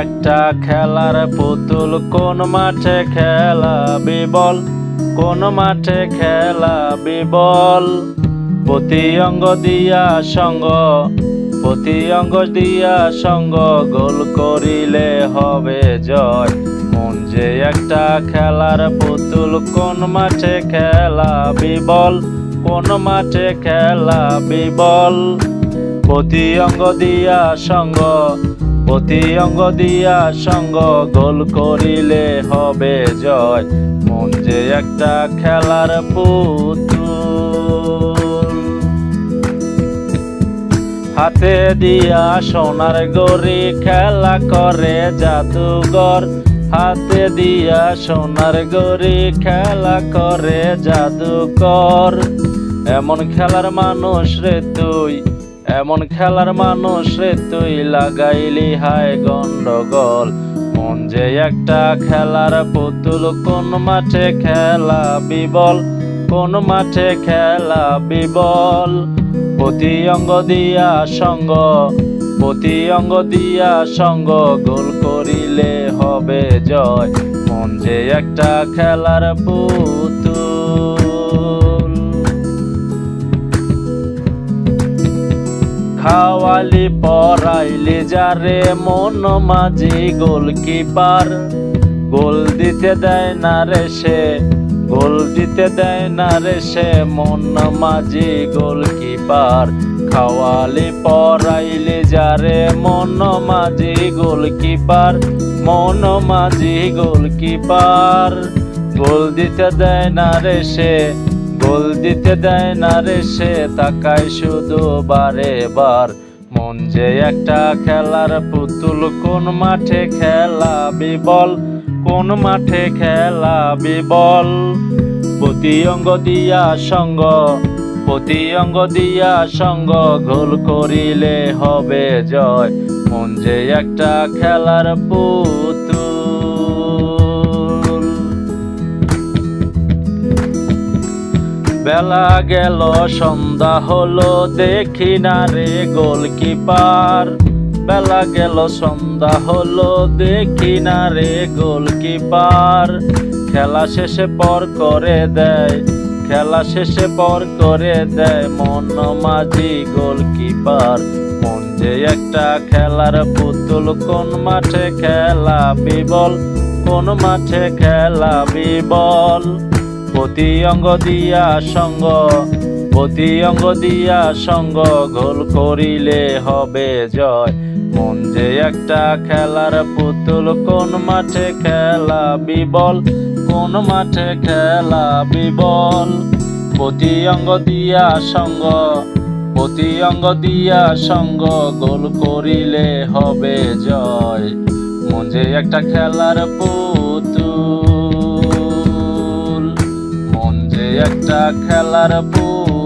একটা খেলার পুতুল, কোন মাঠে খেলাবি বল, কোন মাঠে খেলাবি বল। প্রতি অঙ্গ দিয়া সঙ্গ, প্রতি অঙ্গ দিয়া সঙ্গ, গোল করিলে হবে জয়। মন যে একটা খেলার পুতুল, কোন মাঠে খেলাবি বল, কোন মাঠে খেলাবি বল। প্রতি অঙ্গ দিয়া সঙ্গ, প্রতি অঙ্গ দিয়া সঙ্গ, গোল করিলে হবে জয়। মন যে একটা খেলার পুতুল। হাতে দিয়া সোনার গড়ি, খেলা করে জাদুঘর। হাতে দিয়া সোনার গড়ি, খেলা করে জাদুকর। এমন খেলার মানুষ রে তুই, এমন খেলার মানুষ রে তুই, লাগাইলি হায় গন্ডগোল। মন যে একটা খেলার পুতুল, কোন মাঠে খেলাবি বল, কোন মাঠে খেলাবি বল। প্রতি অঙ্গ দিয়া সঙ্গ, প্রতি অঙ্গ দিয়া সঙ্গ, গোল করিলে হবে জয়। মন যে একটা খেলার পুতুল। খাওয়ালি পরাইলি যারে, মন মাঝি গোলকিপার। গোল দিতে দেয় না রে সে, গোল দিতে দেয় না রে সে, মন মাঝি গোলকিপার। খাওয়ালি পরাইলি যারে, মন মাঝি গোলকিপার, মন মাঝি গোলকিপার। গোল দিতে দেয় না রে সে, গোল দিতে দেয় না রে সে, তাকায় শুধু বারে বার। মন যে একটা খেলার পুতুল, কোন মাঠে খেলাবি বল, কোন মাঠে খেলাবি বল। প্রতি অঙ্গ দিয়া সঙ্গ, প্রতি অঙ্গ দিয়া সঙ্গ, গোল করিলে হবে জয়। মন যে একটা খেলার পুতুল। বেলা গেল সন্ধ্যা হলো, দেখি না রে গোলকিপার। বেলা গেল সন্ধ্যা হলো, দেখি না রে গোলকিপার। খেলা শেষে পর করে দেয়, খেলা শেষে পর করে দেয়, মন মাঝি গোলকিপার। মন যে একটা খেলার পুতুল, কোন মাঠে খেলাবি বল, কোন মাঠে খেলাবি বল। প্রতি অঙ্গ দিয়া সঙ্গ, প্রতি অঙ্গ দিয়া সঙ্গ, গোল করিলে হবে জয়। মন যে একটা খেলার পুতুল, কোন মাঠে খেলাবি বল, কোন মাঠে খেলাবি বল। প্রতি অঙ্গ দিয়া সঙ্গ, প্রতি অঙ্গ দিয়া সঙ্গ, গোল করিলে হবে জয়। মন যে একটা খেলার পুতুল, মন যে একটা খেলার পুতুল।